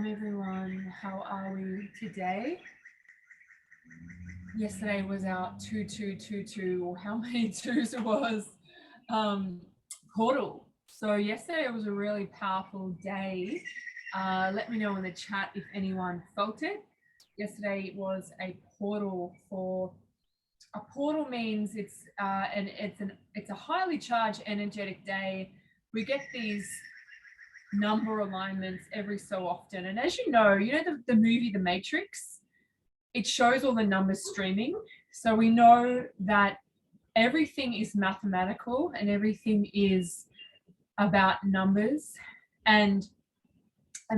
Everyone, how are we today? Yesterday was our 2222, or how many twos it was, portal. So yesterday was a really powerful day. Let me know in the chat if anyone felt it. Yesterday was a portal. A portal means it's a highly charged energetic day. We get these number alignments every so often, and as you know the movie The Matrix, it shows all the numbers streaming, so we know that everything is mathematical and everything is about numbers, and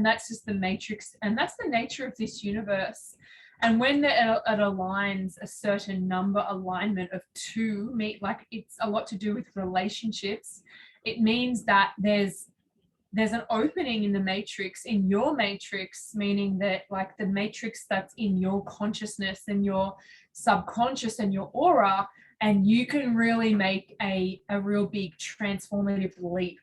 that's just the matrix, and that's the nature of this universe. And when it aligns a certain number alignment of 2, like it's a lot to do with relationships, it means that there's an opening in the matrix, in your matrix, meaning that like the matrix that's in your consciousness and your subconscious and your aura, and you can really make a real big transformative leap,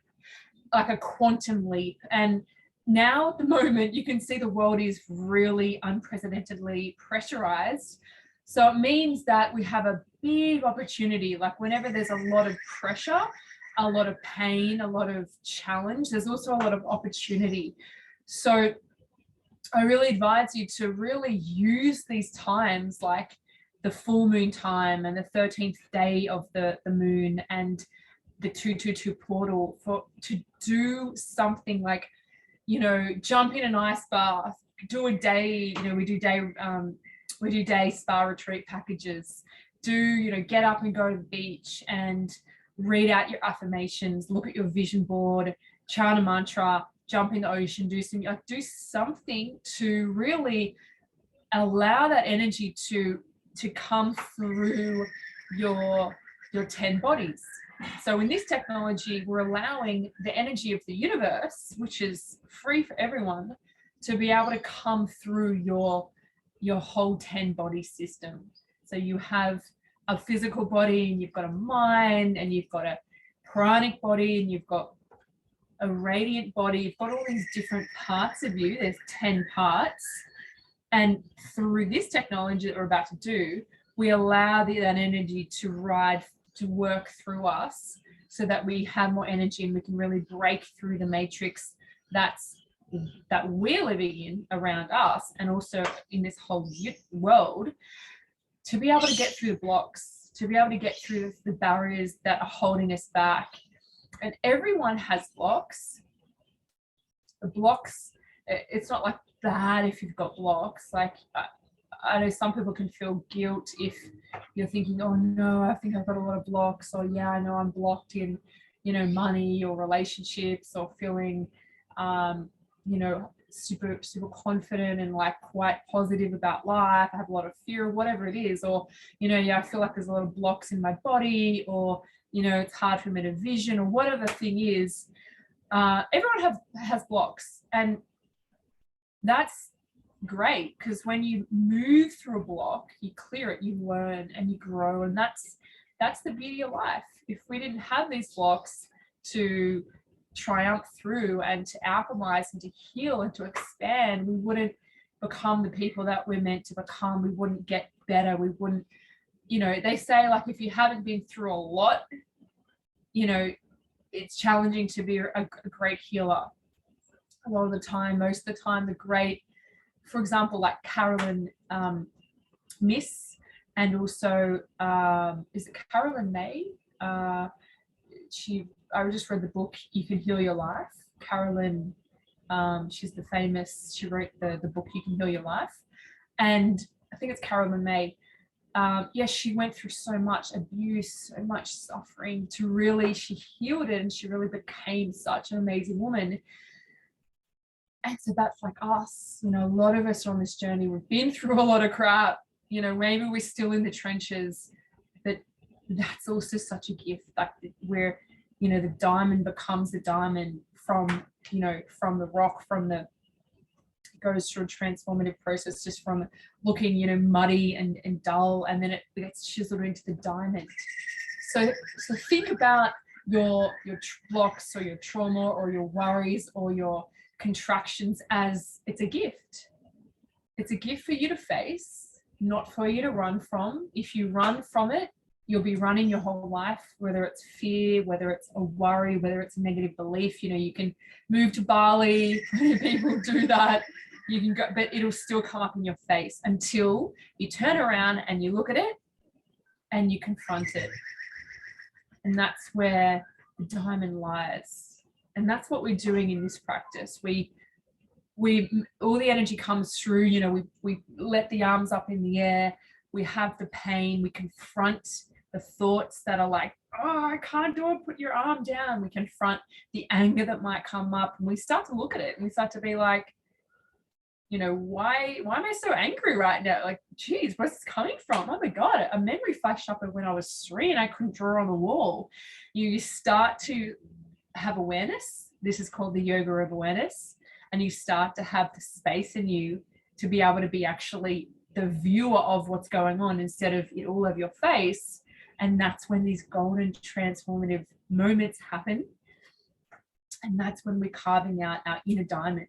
like a quantum leap. And now at the moment, you can see the world is really unprecedentedly pressurized. So it means that we have a big opportunity, like whenever there's a lot of pressure, a lot of pain, a lot of challenge, there's also a lot of opportunity. So I really advise you to really use these times, like the full moon time and the 13th day of the moon and the 222 portal, to do something like, jump in an ice bath, do a day, we do day spa retreat packages, get up and go to the beach and read out your affirmations, look at your vision board, chant a mantra, jump in the ocean, do something to really allow that energy to come through your 10 bodies. So in this technology, we're allowing the energy of the universe, which is free for everyone, to be able to come through your whole 10 body system. So you have a physical body, and you've got a mind, and you've got a pranic body, and you've got a radiant body. You've got all these different parts of you. There's 10 parts. And through this technology that we're about to do, we allow that energy to work through us, so that we have more energy and we can really break through the matrix that we're living in around us, and also in this whole world, to be able to get through the blocks, to be able to get through the barriers that are holding us back. And everyone has blocks. The blocks, it's not like bad if you've got blocks. Like I know some people can feel guilt if you're thinking, oh no, I think I've got a lot of blocks, or yeah, I know I'm blocked in, money or relationships, or feeling, super confident and like quite positive about life. I have a lot of fear, whatever it is, or I feel like there's a lot of blocks in my body, or it's hard for me to vision, or whatever the thing is. Everyone has blocks, and that's great, because when you move through a block, you clear it, you learn and you grow, and that's the beauty of life. If we didn't have these blocks to triumph through and to alchemize and to heal and to expand, we wouldn't become the people that we're meant to become. We wouldn't get better. We wouldn't, they say, like, if you haven't been through a lot, it's challenging to be a great healer. A lot of the time, most of the time, for example, like Carolyn Miss, and also is it Carolyn May? I just read the book You Can Heal Your Life. Carolyn, she's she wrote the book You Can Heal Your Life, and I think it's Carolyn May. She went through so much abuse, so much suffering she healed it, and she really became such an amazing woman. And so that's like us, a lot of us are on this journey. We've been through a lot of crap, maybe we're still in the trenches, but that's also such a gift, like where, the diamond becomes the diamond from the rock, goes through a transformative process just from looking, muddy and dull, and then it gets chiseled into the diamond. So think about your blocks or your trauma or your worries or your contractions as it's a gift. It's a gift for you to face, not for you to run from. If you run from it, you'll be running your whole life, whether it's fear, whether it's a worry, whether it's a negative belief. You can move to Bali, people do that. You can go, but it'll still come up in your face until you turn around and you look at it and you confront it. And that's where the diamond lies. And that's what we're doing in this practice. We all the energy comes through, we let the arms up in the air, we have the pain, we confront the thoughts that are like, oh, I can't do it, put your arm down. We confront the anger that might come up, and we start to look at it and we start to be like, why am I so angry right now? Like, geez, where's this coming from? Oh my God, a memory flashed up of when I was 3 and I couldn't draw on the wall. You start to have awareness. This is called the yoga of awareness. And you start to have the space in you to be able to be actually the viewer of what's going on instead of it all over your face. And that's when these golden transformative moments happen. And that's when we're carving out our inner diamond.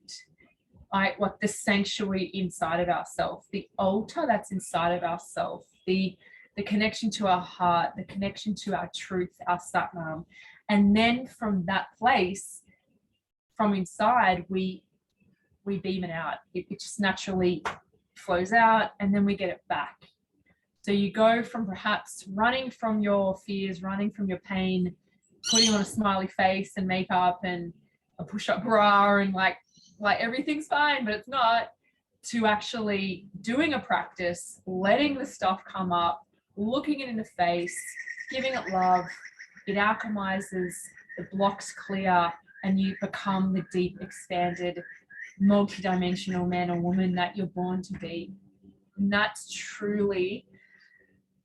Like the sanctuary inside of ourselves, the altar that's inside of ourselves, the connection to our heart, the connection to our truth, our Satnam. And then from that place, from inside, we beam it out. It just naturally flows out, and then we get it back. So you go from perhaps running from your fears, running from your pain, putting on a smiley face and makeup and a push-up bra and like everything's fine, but it's not, to actually doing a practice, letting the stuff come up, looking it in the face, giving it love. It alchemizes, the blocks clear, and you become the deep, expanded, multi-dimensional man or woman that you're born to be. And that's truly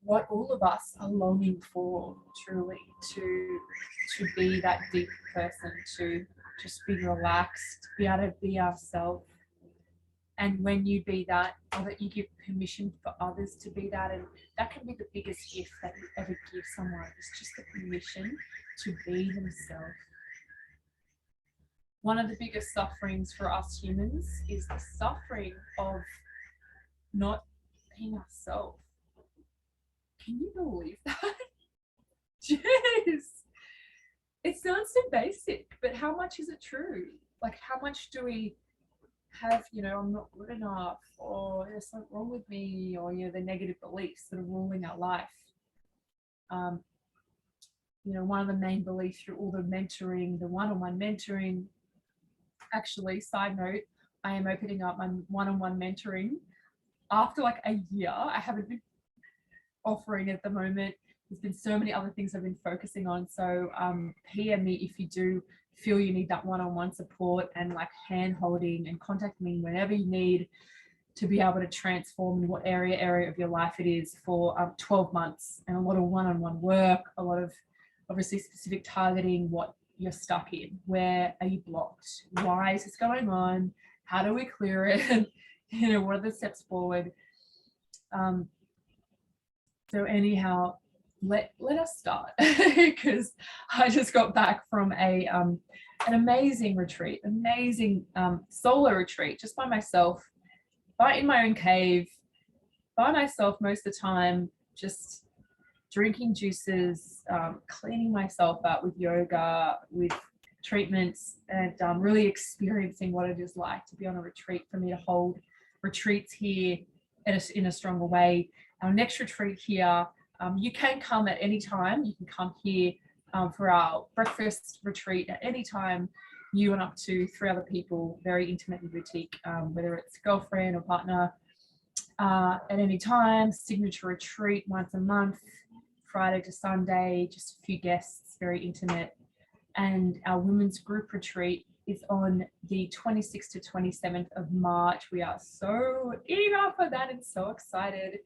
what all of us are longing for, truly, to be that deep person, to just be relaxed, be able to be ourselves. And when you be that, you give permission for others to be that. And that can be the biggest gift that you ever give someone, is just the permission to be themselves. One of the biggest sufferings for us humans is the suffering of not being ourselves. Can you believe that? Jeez. It sounds so basic, but how much is it true? Like, how much do we have, I'm not good enough, or there's something wrong with me, or, the negative beliefs that are ruling our life? One of the main beliefs through all the mentoring, the one-on-one mentoring, actually, side note, I am opening up my one-on-one mentoring after like a year. I haven't been offering at the moment. There's been so many other things I've been focusing on. So PM me if you do feel you need that one-on-one support and like hand holding, and contact me whenever you need to be able to transform in what area of your life it is for 12 months, and a lot of one-on-one work, a lot of obviously specific targeting, what you're stuck in, where are you blocked, why is this going on, how do we clear it, what are the steps forward. So anyhow, let us start, because I just got back from an amazing retreat, solo retreat, just by myself, in my own cave, by myself most of the time, just drinking juices, cleaning myself up with yoga, with treatments, and really experiencing what it is like to be on a retreat, for me to hold retreats here in a stronger way. Our next retreat here, you can come at any time. You can come here for our breakfast retreat at any time, you and up to 3 other people, very intimate and boutique, whether it's girlfriend or partner, at any time. Signature retreat once a month, Friday to Sunday, just a few guests, very intimate. And our women's group retreat is on the 26th to 27th of March. We are so eager for that and so excited.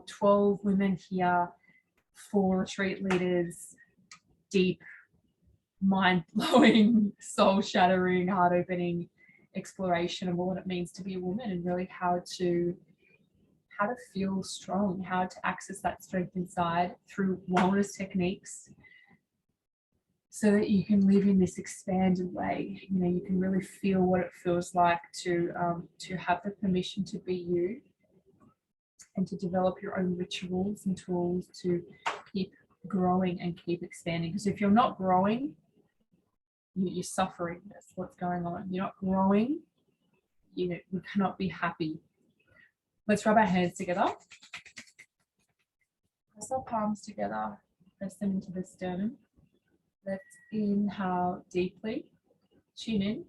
12 women here, 4 retreat leaders, deep, mind-blowing, soul-shattering, heart-opening exploration of what it means to be a woman and really how to feel strong, how to access that strength inside through wellness techniques so that you can live in this expanded way. You know, you can really feel what it feels like to have the permission to be you and to develop your own rituals and tools to keep growing and keep expanding. Because if you're not growing, you're suffering. That's what's going on. You're not growing, you cannot be happy. Let's rub our hands together. Press our palms together. Press them into the sternum. Let's inhale deeply. Chin in.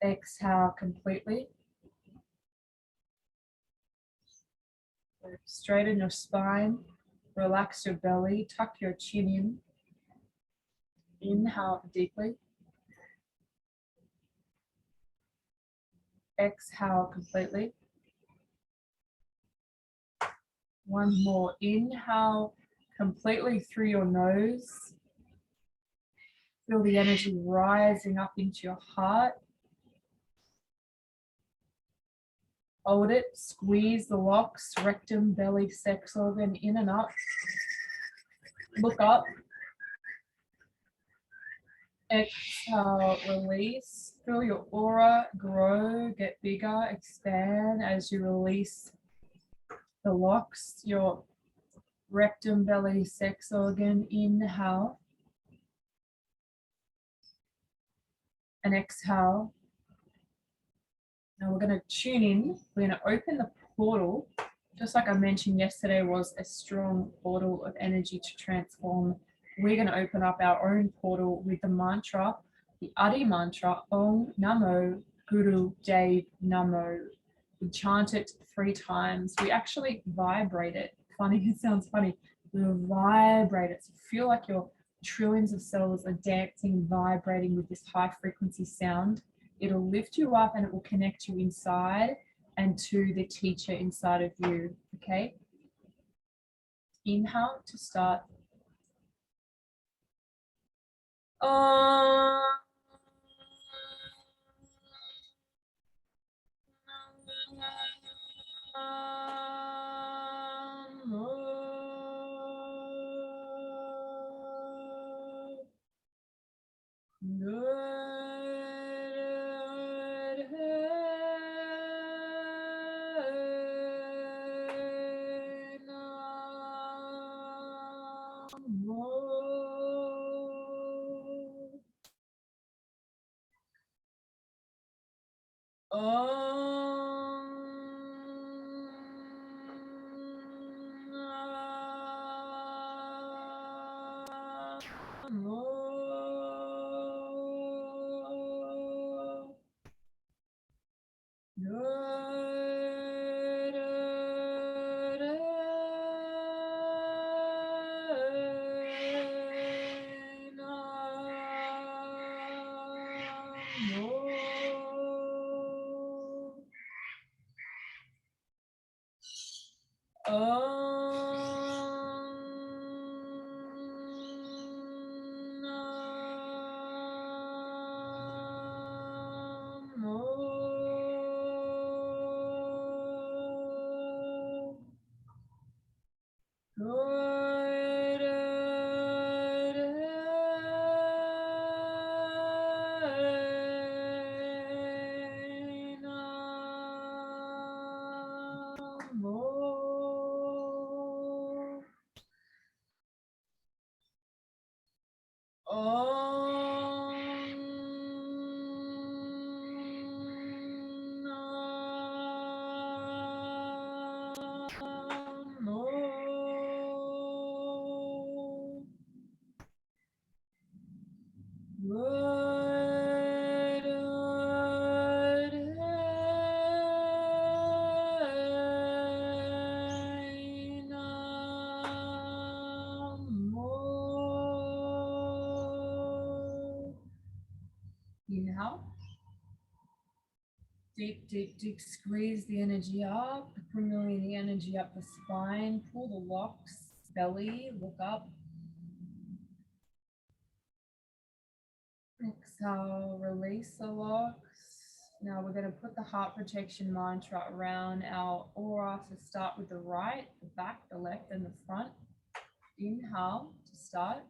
Exhale completely. Straighten your spine. Relax your belly. Tuck your chin in. Inhale deeply. Exhale completely. One more. Inhale completely through your nose. Feel the energy rising up into your heart. Hold it. Squeeze the locks, rectum, belly, sex organ, in and up. Look up. Exhale, release. Feel your aura grow, get bigger, expand as you release the locks, your rectum, belly, sex organ. Inhale. And exhale. Now we're going to tune in. We're going to open the portal. Just like I mentioned yesterday was a strong portal of energy to transform. We're going to open up our own portal with the mantra, the Adi mantra, Om Namo Guru Dev Namo. We chant it 3 times. We actually vibrate it. Funny, it sounds funny. We vibrate it. So feel like your trillions of cells are dancing, vibrating with this high frequency sound. It'll lift you up and it will connect you inside and to the teacher inside of you. Okay? Inhale to start. Deep, deep, deep. Squeeze the energy up. Bring the energy up the spine. Pull the locks. Belly. Look up. Exhale. Release the locks. Now we're going to put the heart protection mantra around our aura. So start with the right, the back, the left, and the front. Inhale to start.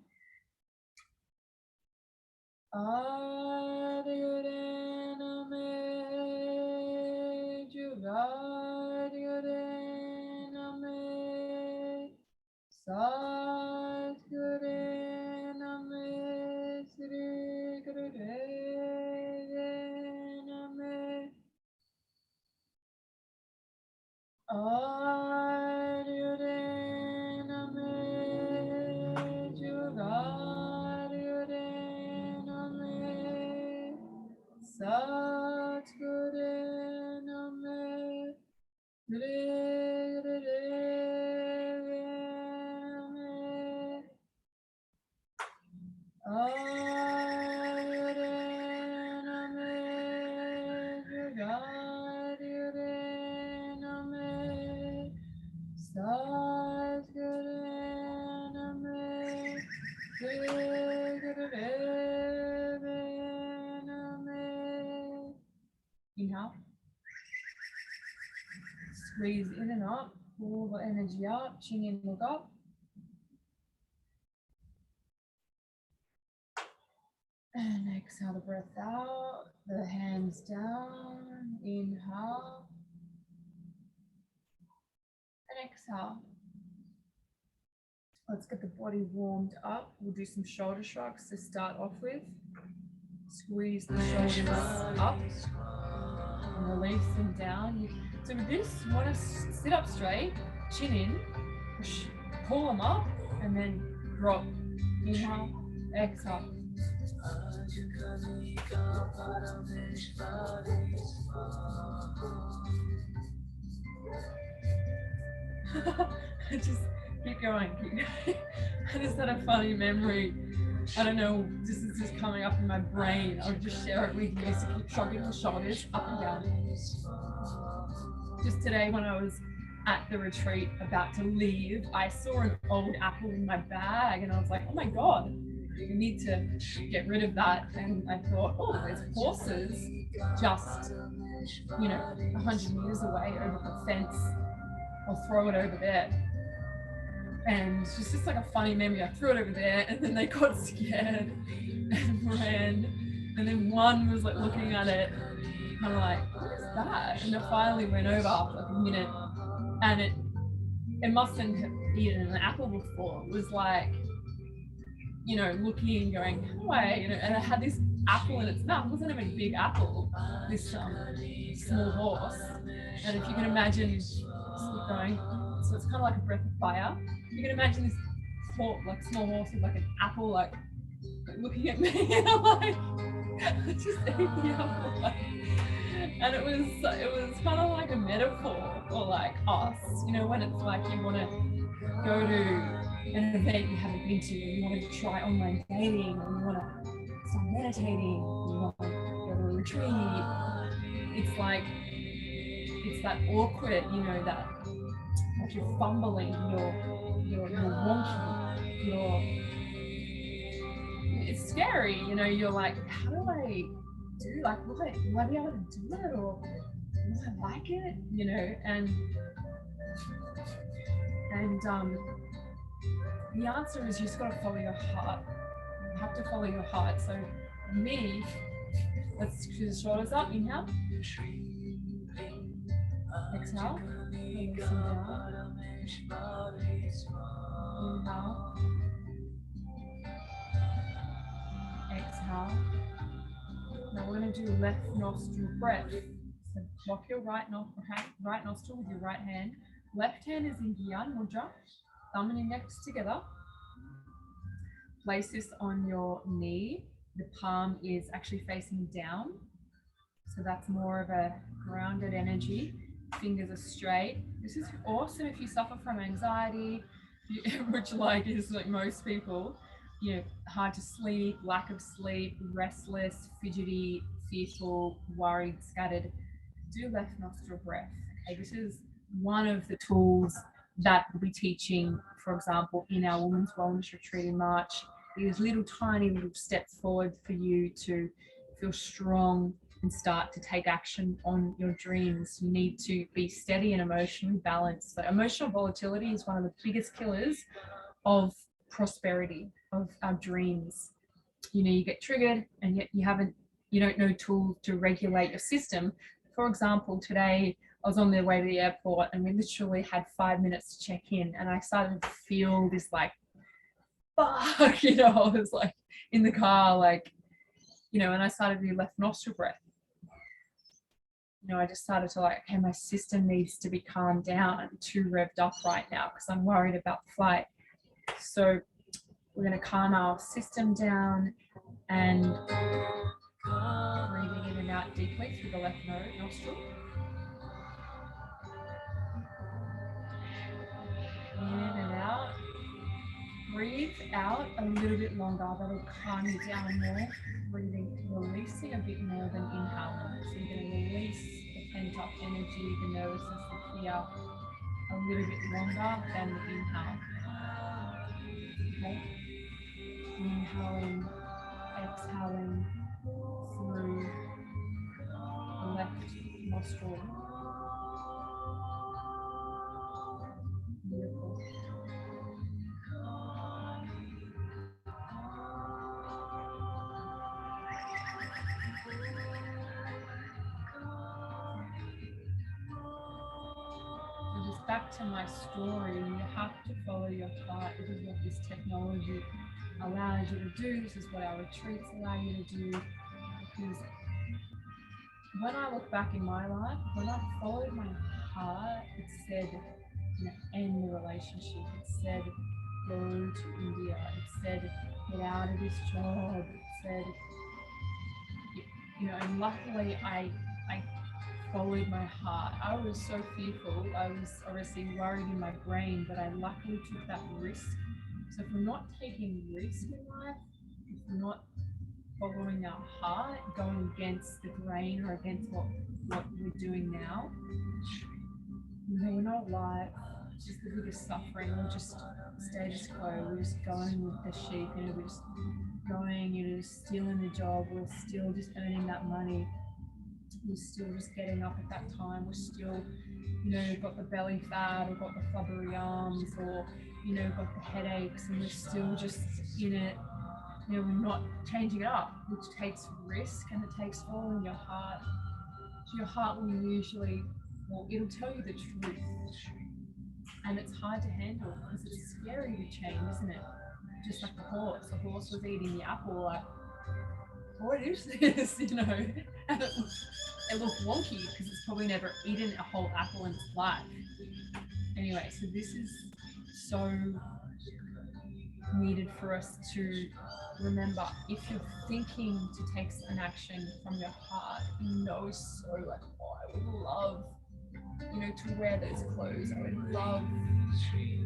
Inhale. Squeeze in and up. Pull the energy up. Chin in, look up. And exhale the breath out. The hands down. Inhale. And exhale. Let's get the body warmed up. We'll do some shoulder shrugs to start off with. Squeeze the shoulders up and release them down. So with this, you want to sit up straight, chin in, pull them up, and then drop. Inhale, exhale. Just keep going, keep going. I just had a funny memory. I don't know, this is just coming up in my brain. I'll just share it with you. So keep shrugging the shoulders up and down. Just today when I was at the retreat about to leave, I saw an old apple in my bag and I was like, oh my God, we need to get rid of that. And I thought, oh, there's horses just, 100 meters away over the fence. I'll throw it over there. And it's just like a funny memory. I threw it over there and then they got scared and ran. And then one was like looking at it, kind of like, what is that? And it finally went over after like a minute. And it mustn't have eaten an apple before. It was like, looking and going, away, and it had this apple in its mouth. It wasn't even a big apple, this small horse. And if you can imagine, still going, so it's kind of like a breath of fire. You can imagine this small horse with like an apple, like looking at me, like just eating the apple. And it was kind of like a metaphor for like us, when it's like you want to go to an event you haven't been to, you want to try online dating, or you want to start meditating, you want to go to a retreat. It's like, it's that awkward, that like you're fumbling, you're wonky, it's scary, you're like, how do I do, like, will I be able to do it, or will I like it, and the answer is you just got to follow your heart. You have to follow your heart. So me, let's screw the shoulders up, inhale. Exhale. Release them down. Inhale. Exhale. Now we're going to do left nostril breath. So block your right nostril with your right hand. Left hand is in Gyan Mudra. Thumb and index together. Place this on your knee. The palm is actually facing down. So that's more of a grounded energy. Fingers are straight. This is awesome if you suffer from anxiety, which is like most people, hard to sleep, lack of sleep, restless, fidgety, fearful, worried, scattered. do left nostril breath. Okay, this is one of the tools that we'll be teaching, for example, in our Women's Wellness Retreat in March. These little tiny little steps forward for you to feel strong and start to take action on your dreams. You need to be steady and emotionally balanced. So emotional volatility is one of the biggest killers of prosperity, of our dreams. You know, you get triggered and yet you don't know tools to regulate your system. For example, today I was on the way to the airport and we literally had 5 minutes to check in, and I started to feel this like, fuck, you know, I was like in the car, like, you know, and I started to do left nostril breath. You know, I just started to like, okay, my system needs to be calmed down. I'm too revved up right now because I'm worried about the flight. So we're going to calm our system down and breathing in and out deeply through the left nostril. In and out. Breathe out a little bit longer. That'll calm you down more. Breathing, releasing a bit more than inhaling. So you're going to release the pent-up energy, the nervousness, the fear a little bit longer than the inhale. Okay? Inhaling, exhaling through the left nostril. Beautiful. And just back to my story, you have to follow your heart. This is what this technology allows you to do. This is what our retreats allow you to do. Because when I look back in my life, when I followed my heart, it said, you know, end the relationship. It said, go to India. It said, get out of this job. It said, you know, and luckily I followed my heart. I was so fearful. I was obviously worried in my brain, but I luckily took that risk. So if we're not taking risk in life, if we're not following our heart, going against the grain or against what we're doing now, you know, we're not alive. It's just the biggest suffering. We're just status quo. We're just going with the sheep. You know, we're just going, you know, still in the job. We're still just earning that money. We're still just getting up at that time. We're still, you know, got the belly fat or got the flubbery arms or, you know, got the headaches, and we're still just in it. You know, we're not changing it up, which takes risk, and it takes following your heart. So your heart will usually, well, it'll tell you the truth. And it's hard to handle because it's scary to change, isn't it? Just like the horse. The horse was eating the apple, like, what is this? You know, and it looked wonky because it's probably never eaten a whole apple in its life. Anyway, so this is so needed for us to remember. If you're thinking to take an action from your heart, you know, so like, oh, I would love, you know, to wear those clothes. I would love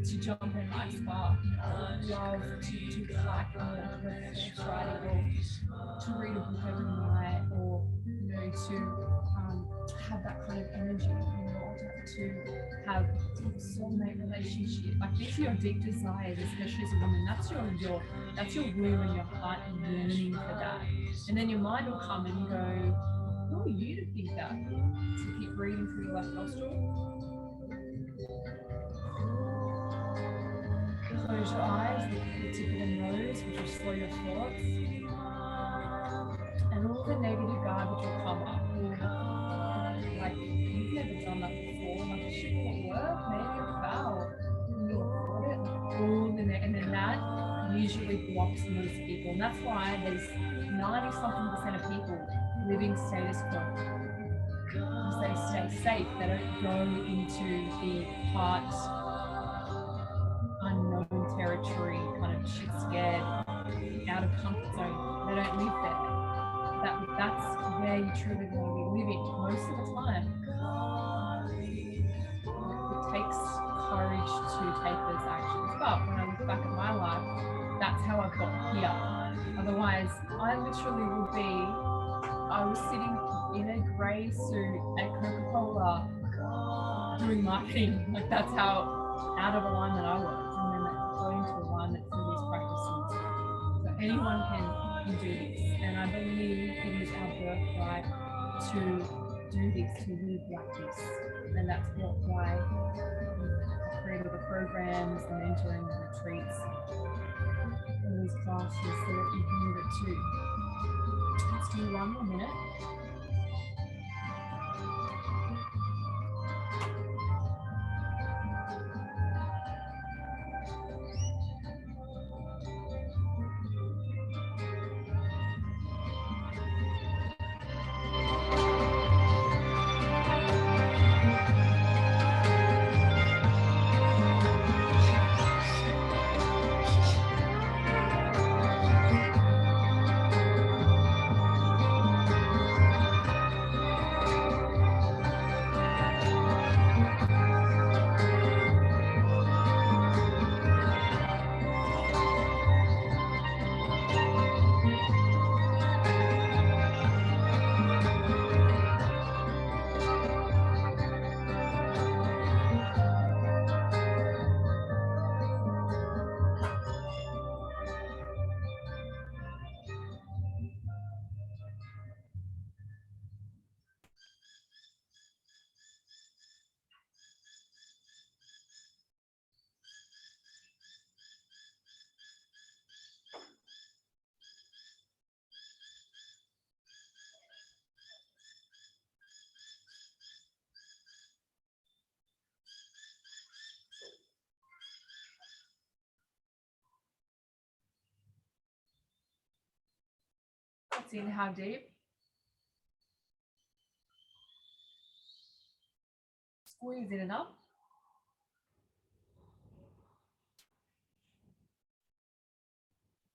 to jump in my spa. I would love to do hiking or to go horse riding or to read a book every night, or, you know, to have that kind of energy, you know, or to have a deep soulmate relationship. Like, these are your deep desires, especially as a woman. That's your womb and your heart yearning for that. And then your mind will come and go, who are you to think that? So keep breathing through your left nostril. Close your eyes, look at the tip of the nose, which will slow your thoughts. And all the negative garbage will come up. Like, you've never done that before. Like, shit won't work, maybe it'll fail. And you'll record it, like, all the and then that usually blocks most people. And that's why there's 90-something% of people living status quo. Because they stay safe. They don't go into the heart, unknown territory, kind of shit scared, out of comfort zone. They don't live there. That's where you truly want to be living most of the time. It takes courage to take those actions. But when I look back at my life, that's how I've got here. Otherwise, I literally would be, I was sitting in a grey suit at Coca-Cola doing marketing. Like that's how out of alignment I was. And then going to alignment through these practices. So anyone can do this. And I believe it is our birthright to do this, to live like this. And that's why I created the programs, the mentoring, the retreats, all these classes so that you can live it too. Let's do one more minute. Let's inhale deep. Squeeze it up.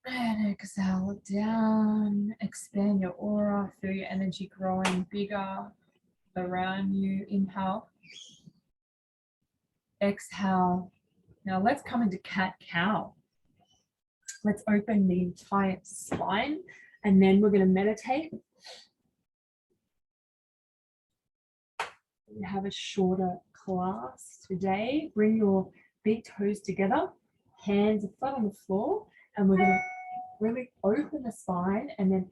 And exhale down. Expand your aura. Feel your energy growing bigger around you. Inhale. Exhale. Now let's come into cat-cow. Let's open the entire spine and then we're going to meditate. We have a shorter class today. Bring your big toes together, hands are flat on the floor, and we're going to really open the spine and then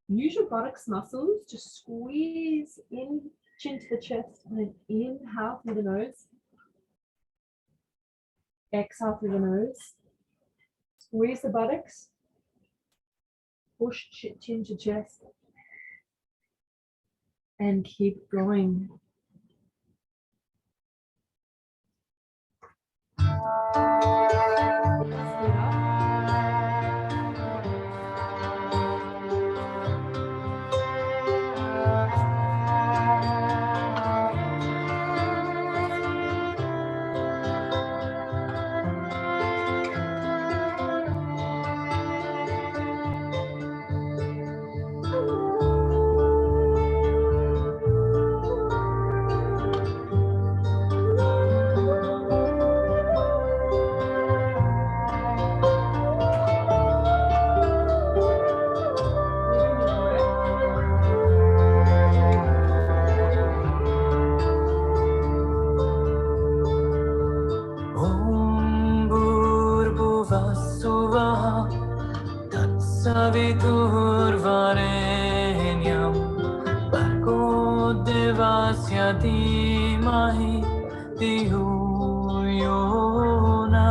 use your buttocks muscles. Just squeeze in, chin to the chest, and then inhale through the nose. Exhale through the nose. Squeeze the buttocks. Push chin to chest. And keep going. Saviturvarenyam Bhargo Devasya Dhimahi Dhiyo Yona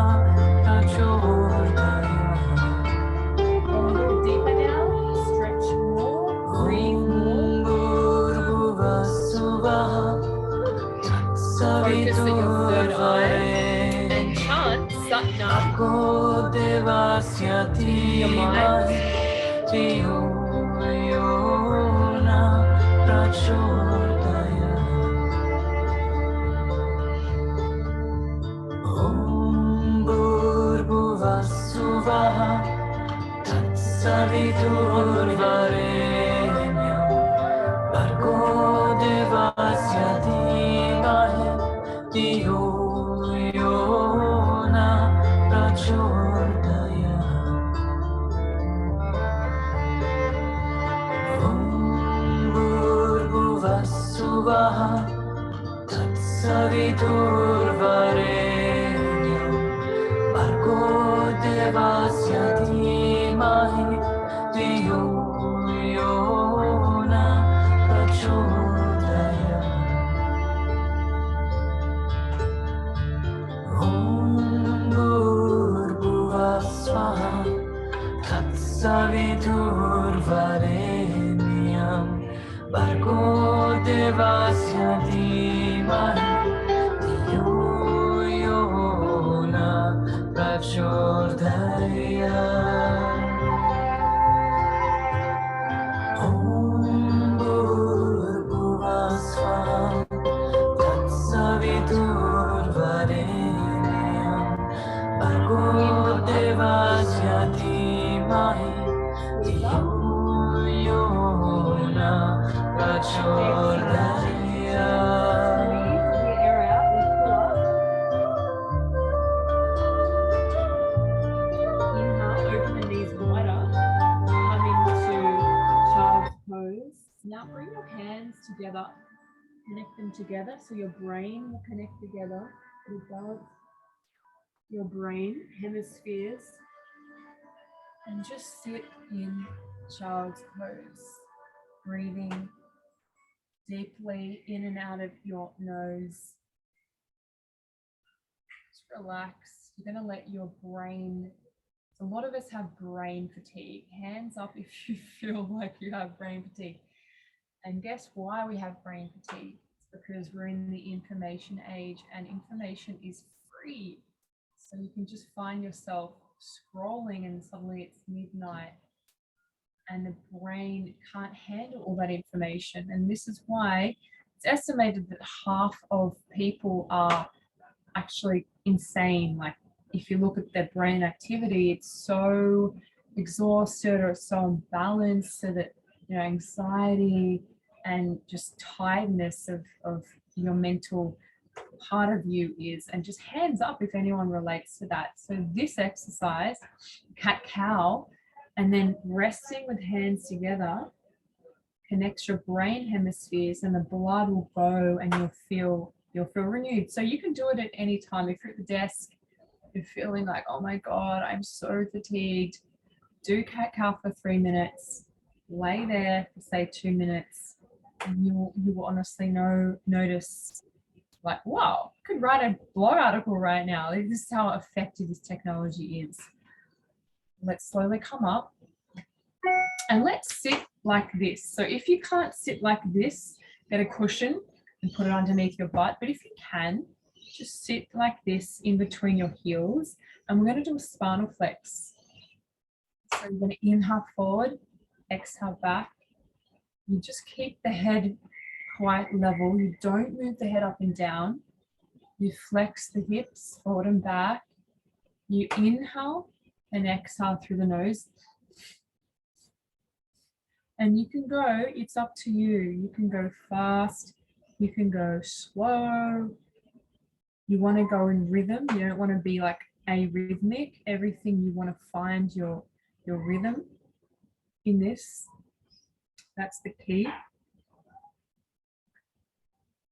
Prachodaya. A little deeper now. Stretch more. Breathe more. Focus at your third eye and chant Satnam in your mind. Om Bhurvassuvaha Tatsaviturvarenyam Bhargo Devasya Dhimahi Dhiyo Yona Prachodaya. Om Savitur Vareniam Bargo Devasya Dhimahi Dhiyo Yo Na Prachodaya Om Bhurbhuvasvaha Savitur Vareniam Bargo Devasya Dhimahi Dhiyo Yo Na Prachodaya Squeeze the air out and pull up. Inhale, open the knees wider. Come into child's pose. Now bring your hands together. Connect them together so your brain will connect together. You balance your brain hemispheres and just sit in child's pose, breathing deeply in and out of your nose. Just relax. You're going to let your brain, a lot of us have brain fatigue. Hands up if you feel like you have brain fatigue. And guess why we have brain fatigue? It's because we're in the information age and information is free. So you can just find yourself scrolling and suddenly it's midnight and the brain can't handle all that information. And this is why it's estimated that half of people are actually insane. Like if you look at their brain activity, it's so exhausted or it's so imbalanced, so that anxiety and just tiredness of your mental part of you is. And just hands up if anyone relates to that. So this exercise, cat cow, and then resting with hands together connects your brain hemispheres and the blood will go and you'll feel renewed. So you can do it at any time. If you're at the desk, you're feeling like, oh my God, I'm so fatigued, do cat cow for 3 minutes, lay there for say 2 minutes, and you will honestly notice like, wow, I could write a blog article right now. This is how effective this technology is. Let's slowly come up and let's sit like this. So if you can't sit like this, get a cushion and put it underneath your butt. But if you can, just sit like this in between your heels. And we're going to do a spinal flex. So you're going to inhale forward, exhale back. You just keep the head quite level. You don't move the head up and down. You flex the hips forward and back. You inhale and exhale through the nose. And you can go, it's up to you. You can go fast. You can go slow. You want to go in rhythm. You don't want to be like arrhythmic. Everything you want to find your rhythm in this. That's the key.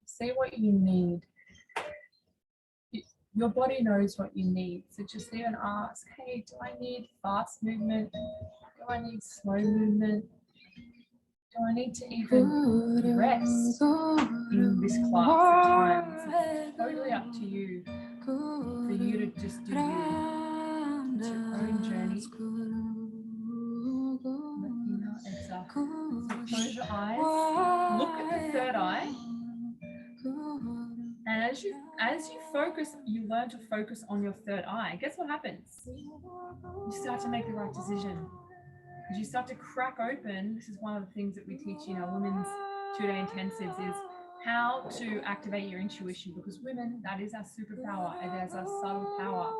See what you need. Your body knows what you need. So just even ask, hey, do I need fast movement? Do I need slow movement? Do I need to even rest in this class at times? It's totally up to you, for you to just do you. It's your own journey. Exhale. So close your eyes, look at the third eye, and as you focus, you learn to focus on your third eye. Guess what happens? You start to make the right decision. As you start to crack open, this is one of the things that we teach in our women's 2-day intensives, is how to activate your intuition, because women, that is our superpower, and that's our subtle power.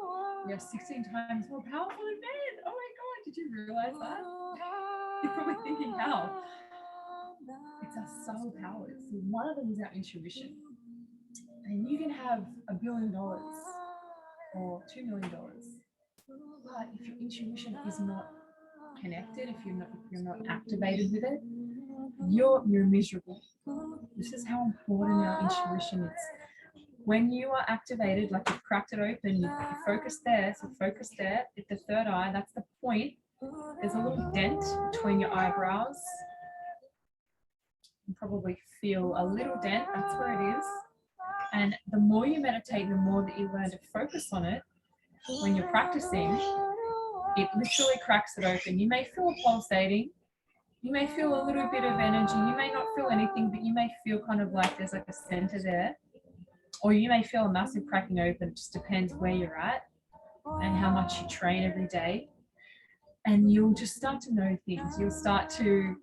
We are 16 times more powerful than men. Oh my God, did you realize that? You're probably thinking, how? It's our subtle powers. So one of them is our intuition. And you can have $1 billion or $2 million. But if your intuition is not connected, if you're not activated with it, you're miserable. This is how important our intuition is. When you are activated, like you've cracked it open, you focus there. So focus there at the third eye. That's the point. There's a little dent between your eyebrows. You probably feel a little dent. That's where it is. And the more you meditate, the more that you learn to focus on it when you're practicing, it literally cracks it open. You may feel pulsating. You may feel a little bit of energy. You may not feel anything, but you may feel kind of like there's like a center there. Or you may feel a massive cracking open. It just depends where you're at and how much you train every day. And you'll just start to know things. You'll start to,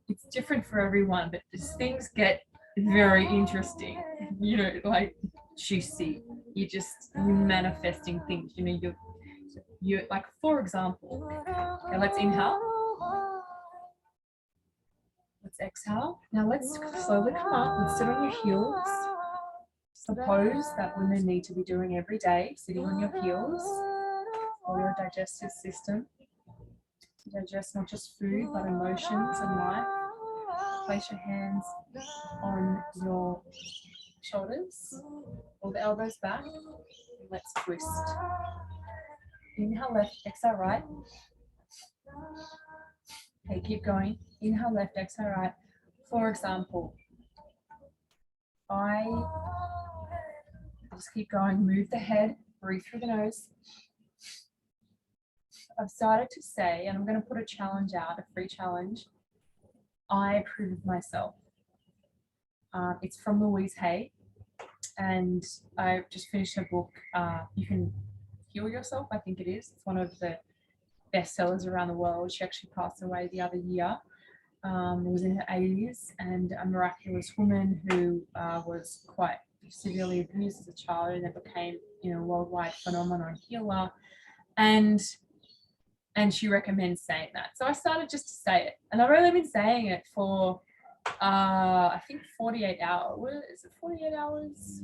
it's different for everyone, but these things get very interesting. You know, like juicy. You're manifesting things. You know, you're like, for example, okay, let's inhale. Let's exhale. Now let's slowly come up and sit on your heels. Suppose that women need to be doing every day, sitting on your heels for your digestive system. To digest not just food, but emotions and life. Place your hands on your shoulders, pull the elbows back, and let's twist. Inhale left, exhale right. Okay, keep going. Inhale left, exhale right. For example, just keep going, move the head, breathe through the nose. I've started to say, and I'm going to put a challenge out, a free challenge. I approve of myself. It's from Louise Hay, and I just finished her book, You Can Heal Yourself, I think it is. It's one of the bestsellers around the world. She actually passed away the other year. It was in her 80s, and a miraculous woman who was quite severely abused as a child and then became, you know, a worldwide phenomenon healer. And she recommends saying that. So I started just to say it. And I've only been saying it for, I think 48 hours. Is it 48 hours?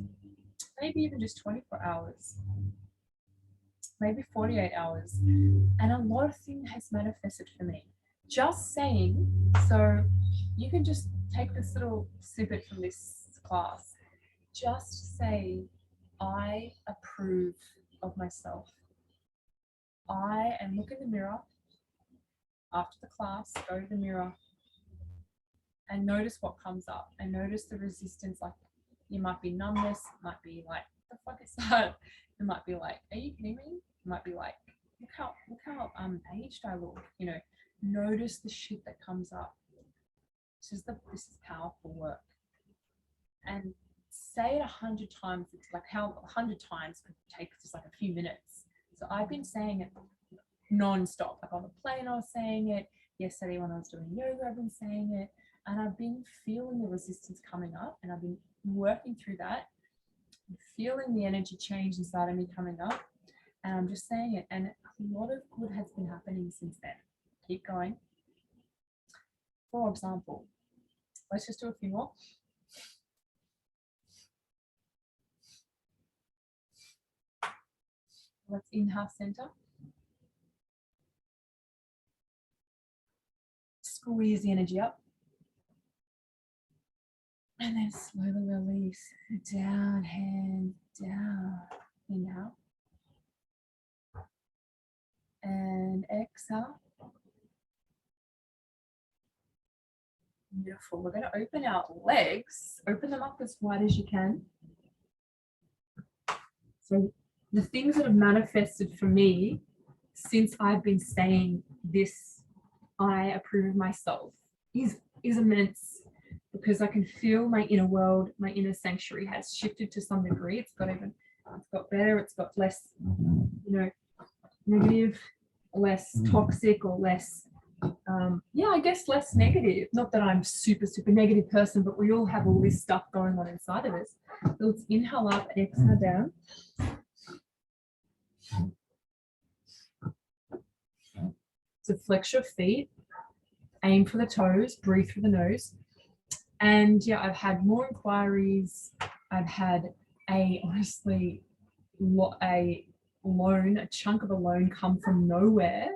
Maybe even just 24 hours. Maybe 48 hours. And a lot of things has manifested for me. Just saying, so you can just take this little snippet from this class. Just say, I approve of myself. And look in the mirror after the class, go to the mirror and notice what comes up, and notice the resistance. Like, you might be numbness, it might be like, what the fuck is that? It might be like, are you kidding me? It might be like, look how aged I look. You know, notice the shit that comes up. This is powerful work. And say it 100 times. It's like how 100 times could take just like a few minutes. So I've been saying it non-stop. Like on the plane I was saying it. Yesterday when I was doing yoga, I've been saying it. And I've been feeling the resistance coming up, and I've been working through that, feeling the energy change inside of me coming up. And I'm just saying it. And a lot of good has been happening since then. Keep going. For example, let's just do a few more. Let's inhale center. Squeeze the energy up. And then slowly release. Down, hand down. Inhale. And exhale. Beautiful. We're going to open our legs. Open them up as wide as you can. So the things that have manifested for me since I've been saying this, I approve of myself, is immense, because I can feel my inner world, my inner sanctuary has shifted to some degree. It's got better. It's got less, negative, less toxic, or less, I guess less negative. Not that I'm super, super negative person, but we all have all this stuff going on inside of us. So let's inhale up and exhale down. So flex your feet, aim for the toes, breathe through the nose. And yeah, I've had more inquiries. I've had a chunk of a loan come from nowhere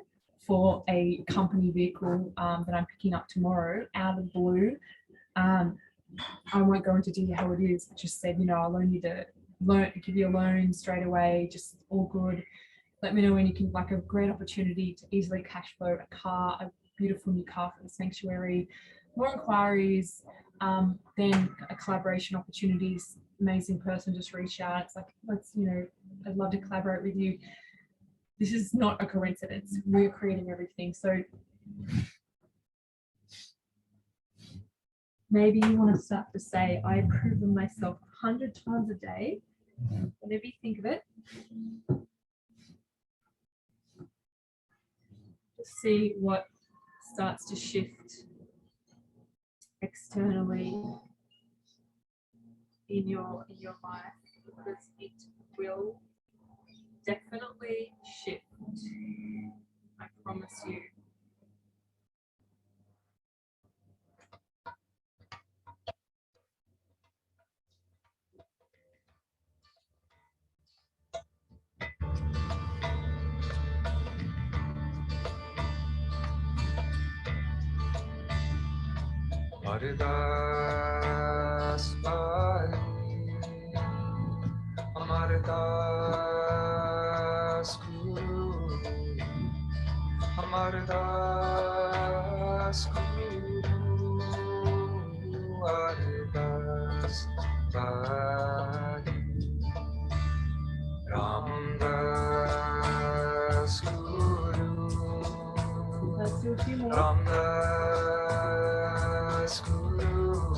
for a company vehicle that I'm picking up tomorrow out of the blue. I won't go into detail how it is. Just said, I'll loan you give you a loan straight away, just all good. Let me know when you can, like a great opportunity to easily cash flow a car, a beautiful new car for the sanctuary. More inquiries, then a collaboration opportunities. Amazing person just reached out. It's like, let's I'd love to collaborate with you. This is not a coincidence. We're creating everything. So maybe you want to start to say, I approve of myself 100 times a day. Whenever you think of it, just see what starts to shift externally in your life, because it will definitely shift. I promise you. Amardas Pai, Amardas Guru, Amardas Guru, Amardas Pai, Ramdas Guru, Let's do a few more. Ramdas Guru,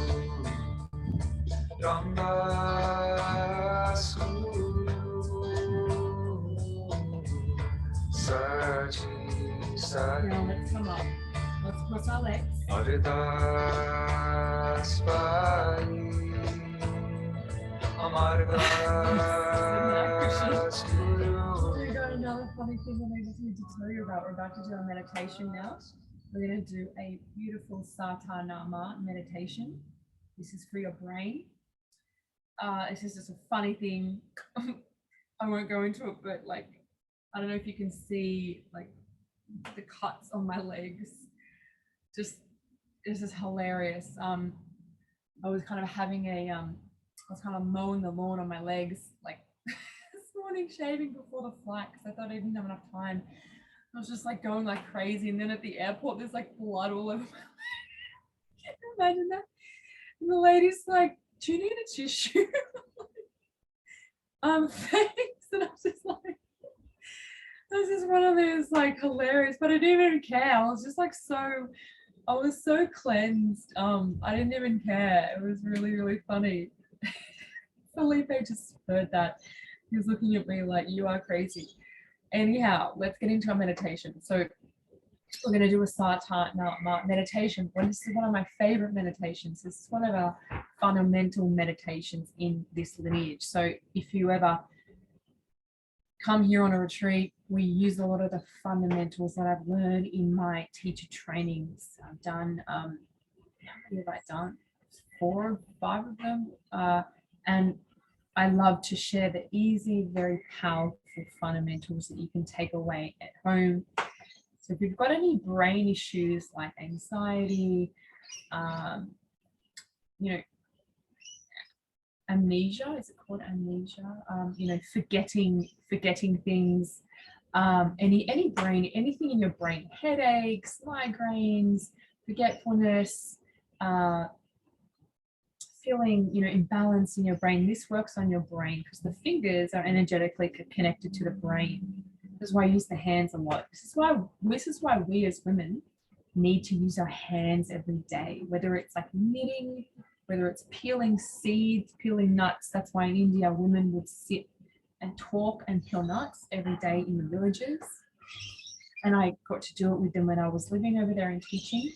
Ramdas Guru, Sachi Sai, Now let's come up. Let's cross our legs. Amardas Pai, Amardas Guru. We got another funny thing that I just need to tell you about. We're about to do a meditation now. We're going to do a beautiful Satanama meditation. This is for your brain. This is just a funny thing. I won't go into it, but like, I don't know if you can see like the cuts on my legs. Just, this is hilarious. I was kind of having a, I was kind of mowing the lawn on my legs, like this morning, shaving before the flight because I thought I didn't have enough time. I was just like going like crazy, and then at the airport there's like blood all over my leg. Can you imagine that? And the lady's like, do you need a tissue? Thanks. And I was just like, this is one of those like hilarious, but I didn't even care. I was just like I was so cleansed. I didn't even care. It was really, really funny. Felipe just heard that. He was looking at me like, you are crazy. Anyhow, let's get into our meditation. So we're going to do a Satanama meditation. Well, this is one of my favorite meditations. This is one of our fundamental meditations in this lineage. So if you ever come here on a retreat, we use a lot of the fundamentals that I've learned in my teacher trainings. I've done, how many have I done? 4 or 5 of them. And I love to share the easy, very powerful fundamentals that you can take away at home. So if you've got any brain issues like anxiety, you know, amnesia, is it called amnesia? You know, forgetting things, any brain, anything in your brain, headaches, migraines, forgetfulness, feeling, you know, imbalance in your brain. This works on your brain because the fingers are energetically connected to the brain. This is why I use the hands a lot. This is why we as women need to use our hands every day, whether it's like knitting, whether it's peeling seeds, peeling nuts. That's why in India, women would sit and talk and peel nuts every day in the villages. And I got to do it with them when I was living over there and teaching,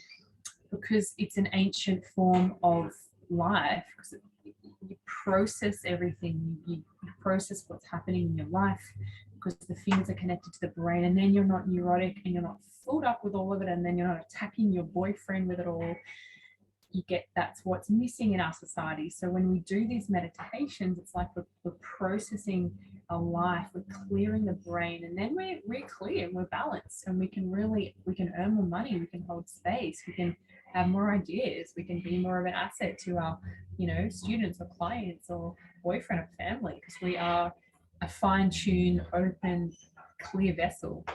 because it's an ancient form of life, because you process everything, you process what's happening in your life, because the fingers are connected to the brain, and then you're not neurotic and you're not filled up with all of it, and then you're not attacking your boyfriend with it all. You get, that's what's missing in our society. So when we do these meditations, it's like we're processing our life, we're clearing the brain, and then we're clear, we're balanced, and we can earn more money, we can hold space, we can have more ideas, we can be more of an asset to our, you know, students or clients or boyfriend or family, because we are a fine-tuned, open, clear vessel,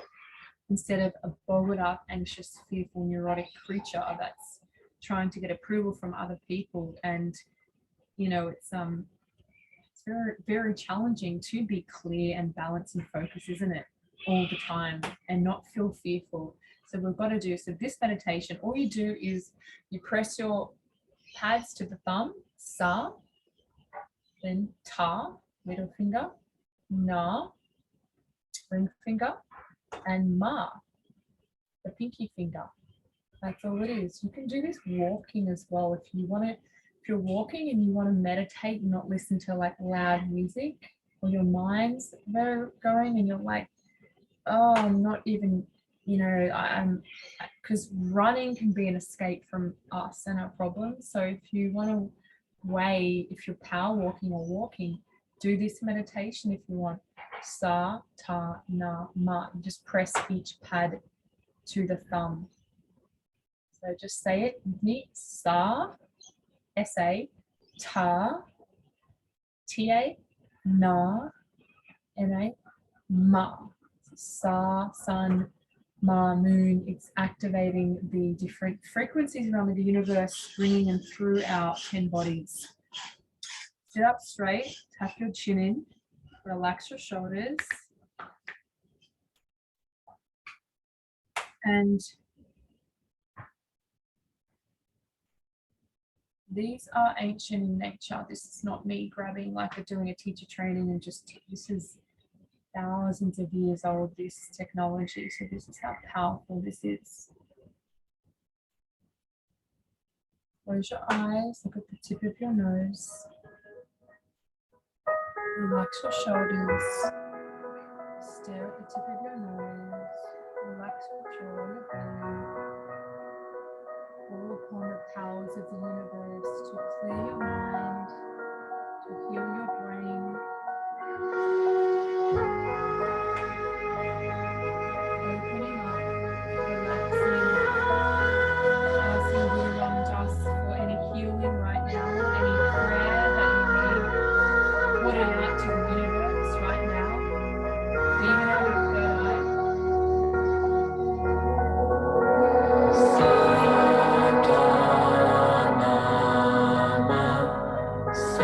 instead of a boggled up, anxious, fearful, neurotic creature that's trying to get approval from other people. And you know, it's very, very challenging to be clear and balanced and focused, isn't it? All the time, and not feel fearful. So we've got to do, so this meditation, all you do is you press your pads to the thumb, sa, then ta, middle finger, na, ring finger, and ma, the pinky finger. That's all it is. You can do this walking as well if you want to. If you're walking and you want to meditate and not listen to like loud music, or your mind's going and you're like, oh, I'm not even, you know, I'm, because running can be an escape from us and our problems. So if you want to weigh, if you're power walking or walking, do this meditation if you want. Sa, ta, na, ma. Just press each pad to the thumb. So just say it with me. Sa, S-A, ta, T-A, na, N-A, ma. Sa, sun, ma, moon. It's activating the different frequencies around the universe, bringing them through our 10 bodies. Sit up straight, tap your chin in, relax your shoulders. And these are ancient in nature. This is not me grabbing like doing a teacher training and just, this is thousands of years old, this technology. So this is how powerful this is. Close your eyes, look at the tip of your nose. Relax your shoulders. Stare at the tip of your nose. Relax your jaw, your belly. Call upon the powers of the universe to clear your mind, to heal your brain. Opening up, relaxing, asking you around us for any healing right now, any prayer that you need, put it out to the universe right now, even out of your third eye. Sa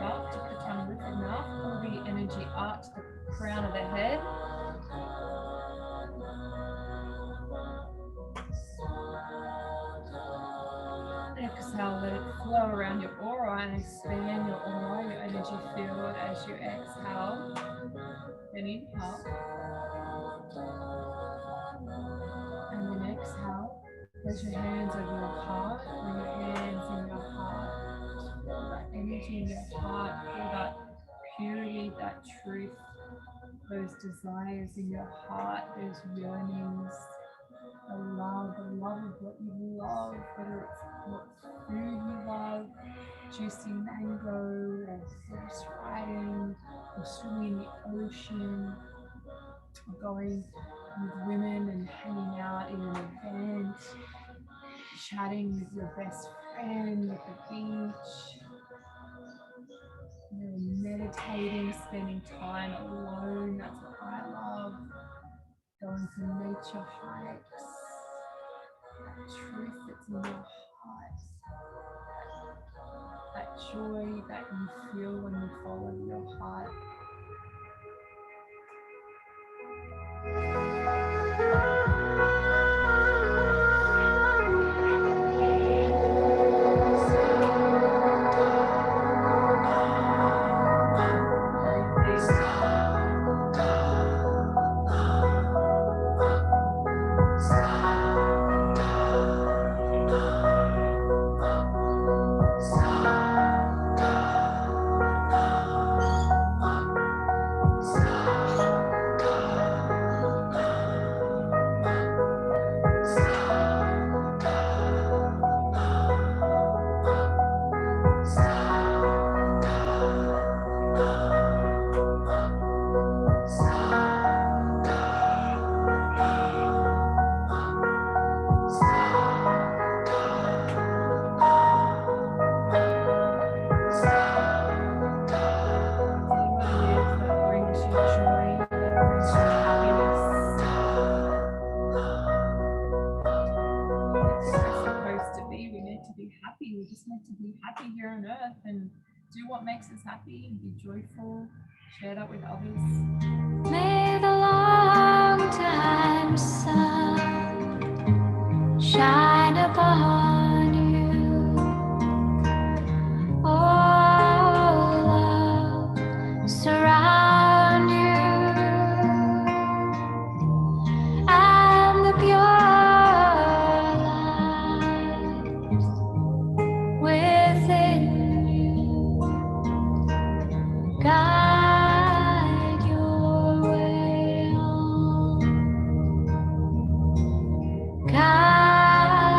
up. Tip the tongue with enough. Pull the energy up to the crown of the head. Exhale, let it flow around your aura and expand your aura, your energy field as you exhale. Then inhale. And then exhale. Place your hands over your heart. Bring your hands in your heart. Feel that energy in your heart. Feel that purity, that truth, those desires in your heart, those yearnings, the love of what you love, whether it's what food you love, juicy mango, or horse riding, or swimming in the ocean, or going with women and hanging out in an event, chatting with your best friend at the beach, meditating, spending time alone, that's what I love, going for nature hikes, that truth that's in your heart, that joy that you feel when you follow your heart. We're just meant to be happy here on earth and do what makes us happy and be joyful, share that with others. May the long time sun shine upon you. All love surround you, and the pure light within you guide your way on. Guide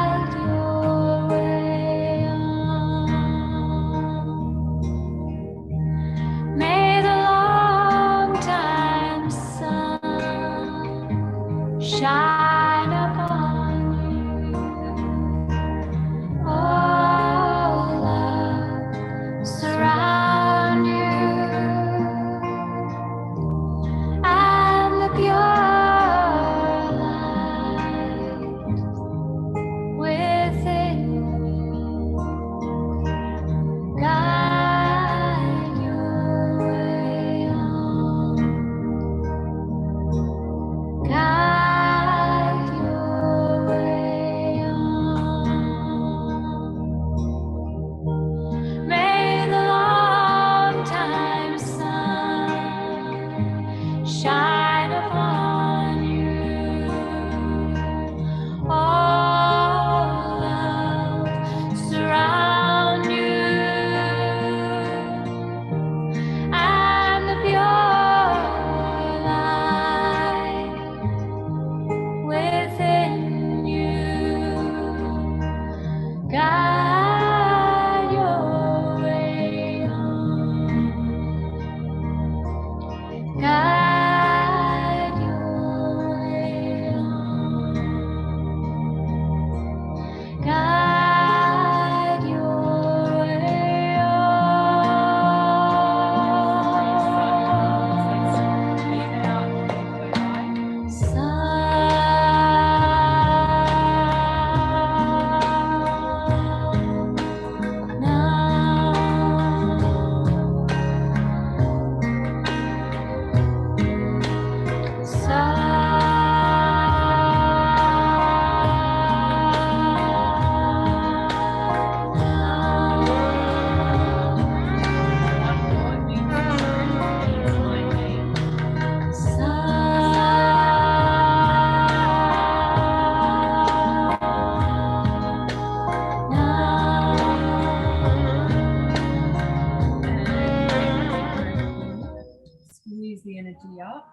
the energy up.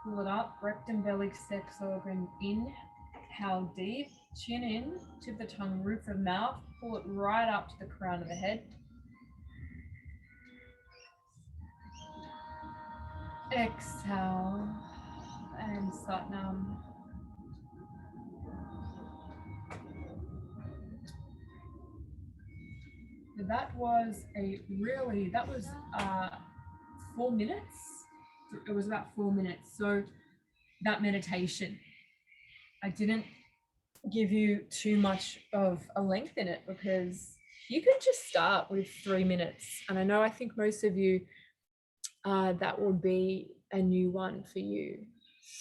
Pull it up, rectum, belly, sex organ, inhale deep, chin in, tip the tongue, roof of mouth, pull it right up to the crown of the head. Exhale and Satnam. That was 4 minutes. It was about 4 minutes. So that meditation, I didn't give you too much of a length in it because you could just start with 3 minutes. And I think most of you, that will be a new one for you.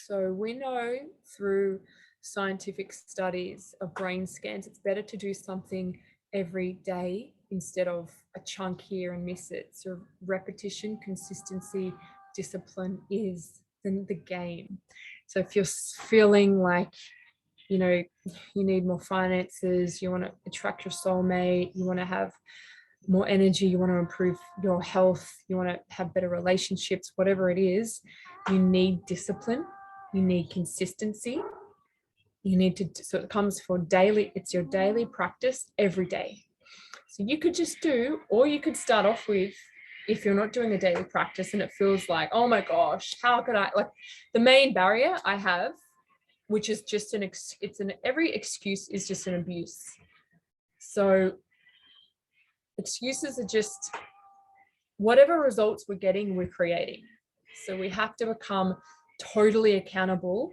So we know through scientific studies of brain scans, it's better to do something every day instead of a chunk here and miss it. So repetition, consistency, discipline is the game. So if you're feeling like, you know, you need more finances, you want to attract your soulmate, you want to have more energy, you want to improve your health, you want to have better relationships, whatever it is, you need discipline, you need consistency, you need to, so it comes for daily, it's your daily practice every day. So you could just do, or you could start off with, if you're not doing a daily practice and it feels like, oh my gosh, how could I, like the main barrier I have, which is just every excuse is just an abuse. So excuses are just whatever results we're getting, we're creating. So we have to become totally accountable.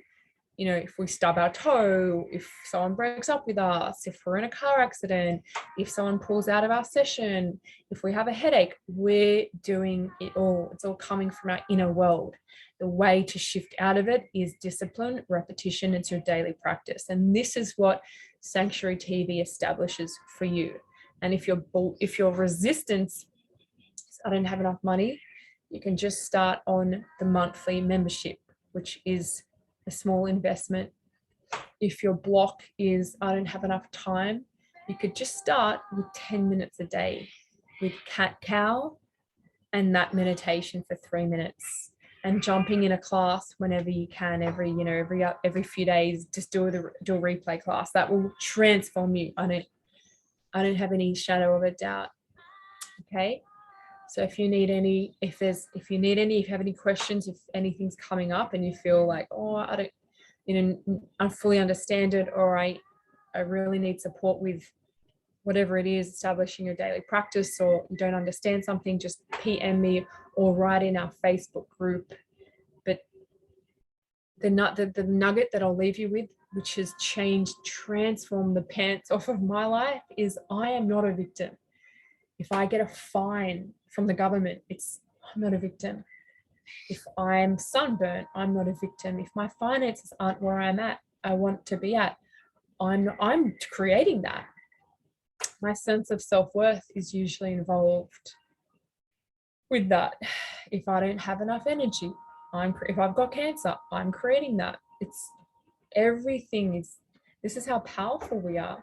You know, if we stub our toe, if someone breaks up with us, if we're in a car accident, if someone pulls out of our session, if we have a headache, we're doing it all. It's all coming from our inner world. The way to shift out of it is discipline, repetition. It's your daily practice. And this is what Sanctuary TV establishes for you. And if your resistance is, I don't have enough money, you can just start on the monthly membership, which is a small investment. If your block is, I don't have enough time, you could just start with 10 minutes a day with cat-cow and that meditation for 3 minutes, and jumping in a class whenever you can, every few days, just do a replay class. That will transform you. I don't have any shadow of a doubt. Okay. So if you have any questions, if anything's coming up and you feel like, oh, I fully understand it, or I really need support with whatever it is, establishing your daily practice, or you don't understand something, just PM me or write in our Facebook group. But the nugget that I'll leave you with, which has transformed the pants off of my life, is I am not a victim. If I get a fine from the government, I'm not a victim. If I'm sunburnt, I'm not a victim. If my finances aren't where I want to be at, I'm creating that. My sense of self-worth is usually involved with that. If I don't have enough energy, if I've got cancer, I'm creating that. This is how powerful we are.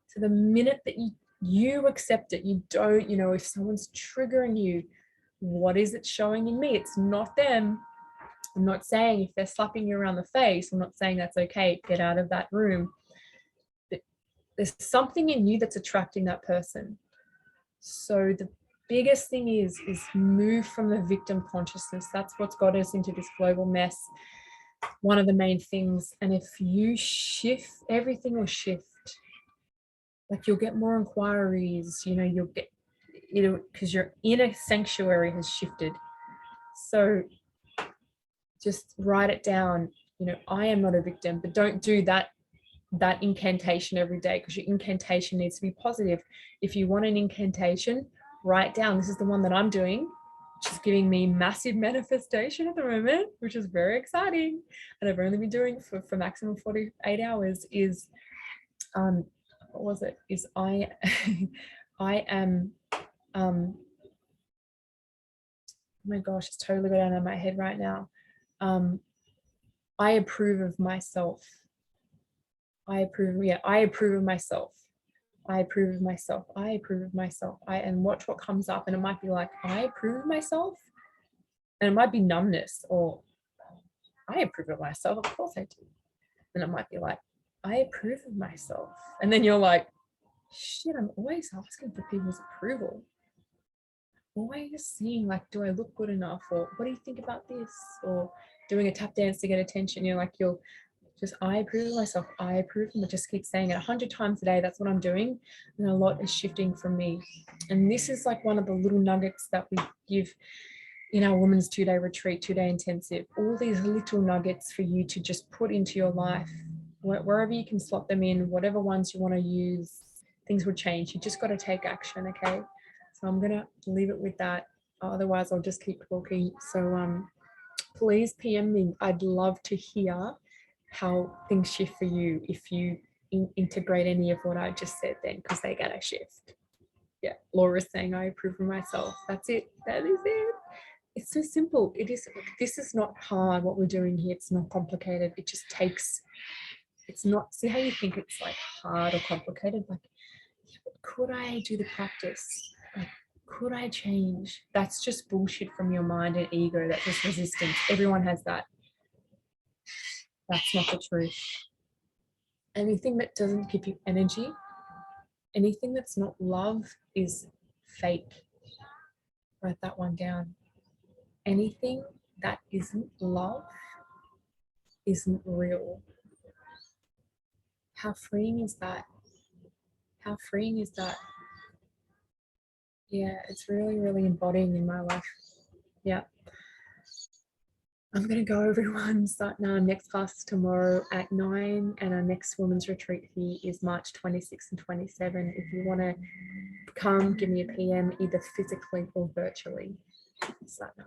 So the minute that you accept it, you don't, if someone's triggering you, what is it showing in me? It's not them. I'm not saying if they're slapping you around the face, I'm not saying that's okay, get out of that room. But there's something in you that's attracting that person. So the biggest thing is move from the victim consciousness. That's what's got us into this global mess. One of the main things. And if you shift, everything will shift. Like you'll get more inquiries, you'll get, because your inner sanctuary has shifted. So just write it down, I am not a victim, but don't do that incantation every day, because your incantation needs to be positive. If you want an incantation, write down, this is the one that I'm doing, which is giving me massive manifestation at the moment, which is very exciting. And I've only been doing for maximum 48 hours is, what was it? Is I am, oh my gosh, it's totally got out of my head right now. I approve of myself. I approve of myself. I approve of myself. I approve of myself. And watch what comes up. And it might be like, I approve of myself. And it might be numbness, or I approve of myself. Of course I do. And it might be like, I approve of myself. And then you're like, shit, I'm always asking for people's approval. Always seeing like, do I look good enough? Or what do you think about this? Or doing a tap dance to get attention. You're like, you're just, I approve of myself. I approve. And just keep saying it 100 times a day. That's what I'm doing. And a lot is shifting from me. And this is like one of the little nuggets that we give in our women's 2-day retreat, 2-day intensive, all these little nuggets for you to just put into your life, wherever you can slot them in, whatever ones you want to use, things will change. You just got to take action. Okay. So I'm going to leave it with that. Otherwise I'll just keep talking. So please PM me. I'd love to hear how things shift for you if you integrate any of what I just said then, because they get a shift. Yeah, Laura's saying I approve of myself. That's it. That is it. It's so simple. It is. This is not hard. What we're doing here, it's not complicated. It just takes. It's not. See how you think it's like hard or complicated. Like, could I do the practice? Like, could I change? That's just bullshit from your mind and ego. That's just resistance. Everyone has that. That's not the truth. Anything that doesn't give you energy, anything that's not love is fake. Write that one down. Anything that isn't love isn't real. How freeing is that? How freeing is that? Yeah, it's really, really embodying in my life. Yeah. I'm going to go, everyone. Starting our next class tomorrow at 9, and our next women's retreat here is March 26 and 27. If you want to come, give me a PM, either physically or virtually. Start now.